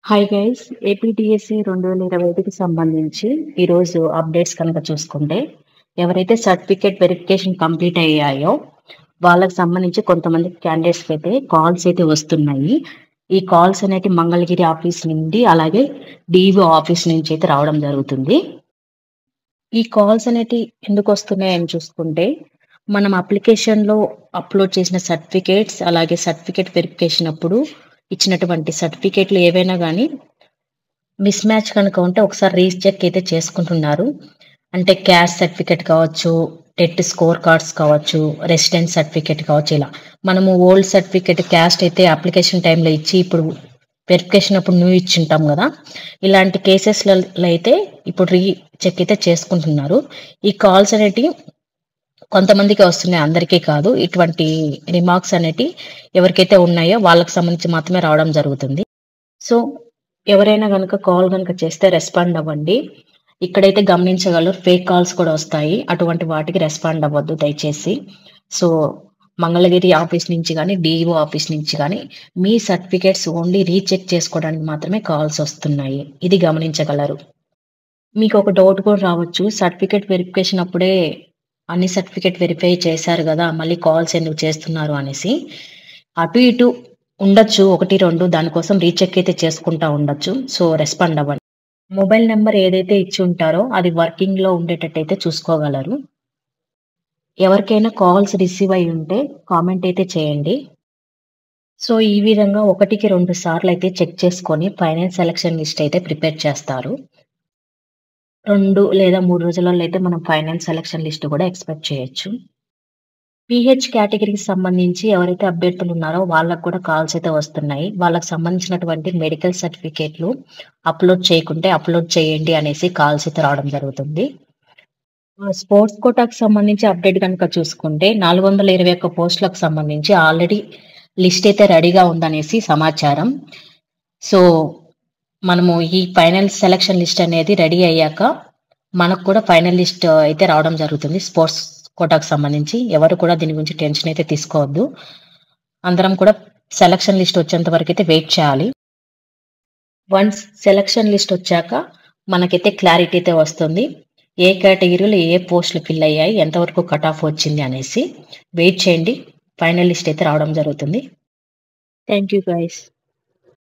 Hi guys, ఏపీటీఎస్సీ 2025కి సంబంధించి ఈరోజు updates కనుక చూసుకుంటే ఎవరైతే సర్టిఫికేట్ వెరిఫికేషన్ కంప్లీట్ అయ్యాయో వాళ్ళకి సంబంధించి కొంతమంది క్యాండిడేట్స్కి అయితే కాల్స్ అయితే వస్తున్నాయి. ఈ కాల్స్ అనేవి మంగళగిరి ఆఫీస్ నుండి అలాగే డిఓ ఆఫీస్ నుంచి అయితే రావడం జరుగుతుంది. ఈ కాల్స్ అనేవి ఎందుకు వస్తున్నాయని చూసుకుంటే మనం అప్లికేషన్లో అప్లోడ్ చేసిన సర్టిఫికేట్స్ అలాగే సర్టిఫికేట్ వెరిఫికేషన్ అప్పుడు ఇచ్చినటువంటి సర్టిఫికేట్లు ఏవైనా కానీ మిస్ మ్యాచ్ కనుక ఉంటే ఒకసారి రీచెక్ అయితే చేసుకుంటున్నారు. అంటే క్యాస్ట్ సర్టిఫికేట్ కావచ్చు, టెట్ స్కోర్ కార్డ్స్ కావచ్చు, రెసిడెన్స్ సర్టిఫికేట్ కావచ్చు. ఇలా మనము ఓల్డ్ సర్టిఫికేట్ క్యాస్ట్ అయితే అప్లికేషన్ టైంలో ఇచ్చి ఇప్పుడు వెరిఫికేషన్ అప్పుడు న్యూ ఇచ్చింటాం కదా, ఇలాంటి కేసెస్లో అయితే ఇప్పుడు రీచెక్ అయితే చేసుకుంటున్నారు. ఈ కాల్స్ అనేటివి కొంతమందికి వస్తున్నాయి, అందరికీ కాదు. ఇటువంటి రిమార్క్స్ అనేటివి ఎవరికైతే ఉన్నాయో వాళ్ళకి సంబంధించి మాత్రమే రావడం జరుగుతుంది. సో ఎవరైనా కనుక కాల్ కనుక చేస్తే రెస్పాండ్ అవ్వండి. ఇక్కడైతే గమనించగలరు ఫేక్ కాల్స్ కూడా వస్తాయి, అటువంటి వాటికి రెస్పాండ్ అవ్వద్దు దయచేసి. సో మంగళగిరి ఆఫీస్ నుంచి కానీ డిఓ ఆఫీస్ నుంచి కానీ మీ సర్టిఫికేట్స్ ఓన్లీ రీచెక్ చేసుకోవడానికి మాత్రమే కాల్స్ వస్తున్నాయి, ఇది గమనించగలరు. మీకు ఒక డౌట్ కూడా రావచ్చు, సర్టిఫికేట్ వెరిఫికేషన్ అప్పుడే అన్ని సర్టిఫికేట్ వెరిఫై చేశారు కదా, మళ్ళీ కాల్స్ ఎందుకు చేస్తున్నారు అనేసి. అటు ఇటు ఉండొచ్చు, 1-2 దానికోసం రీచెక్ అయితే చేసుకుంటా ఉండొచ్చు. సో రెస్పాండ్ అవ్వండి. మొబైల్ నెంబర్ ఏదైతే ఇచ్చి ఉంటారో అది వర్కింగ్లో ఉండేటట్టయితే చూసుకోగలరు. ఎవరికైనా కాల్స్ రిసీవ్ అయి ఉంటే కామెంట్ అయితే చేయండి. సో ఈ విధంగా 1-2 సార్లు అయితే చెక్ చేసుకొని ఫైనల్ సెలక్షన్ లిస్ట్ అయితే ప్రిపేర్ చేస్తారు. 2 లేదా 3 రోజులలో అయితే మనం ఫైనల్ సెలక్షన్ లిస్ట్ కూడా ఎక్స్పెక్ట్ చేయొచ్చు. పిహెచ్ కేటగిరీకి సంబంధించి ఎవరైతే అభ్యర్థులు ఉన్నారో వాళ్ళకు కూడా కాల్స్ అయితే వస్తున్నాయి. వాళ్ళకి సంబంధించినటువంటి మెడికల్ సర్టిఫికేట్లు అప్లోడ్ చేయకుంటే అప్లోడ్ చేయండి అనేసి కాల్స్ అయితే రావడం జరుగుతుంది. స్పోర్ట్స్ కోటాకు సంబంధించి అప్డేట్ కనుక చూసుకుంటే 421 పోస్టులకు సంబంధించి ఆల్రెడీ లిస్ట్ అయితే రెడీగా ఉందనేసి సమాచారం. సో మనము ఈ ఫైనల్ సెలక్షన్ లిస్ట్ అనేది రెడీ అయ్యాక మనకు కూడా ఫైనల్ లిస్ట్ అయితే రావడం జరుగుతుంది. స్పోర్ట్స్ కోటాకు సంబంధించి ఎవరు కూడా దీని గురించి టెన్షన్ అయితే తీసుకోవద్దు. అందరం కూడా సెలక్షన్ లిస్ట్ వచ్చేంత వరకు అయితే వెయిట్ చేయాలి. వన్స్ సెలక్షన్ లిస్ట్ వచ్చాక మనకైతే క్లారిటీ అయితే వస్తుంది, ఏ కేటగిరీలో ఏ పోస్టులు ఫిల్ అయ్యాయి, ఎంతవరకు కట్ ఆఫ్ వచ్చింది అనేసి. వెయిట్ చేయండి, ఫైనల్ లిస్ట్ అయితే రావడం జరుగుతుంది. Thank you guys.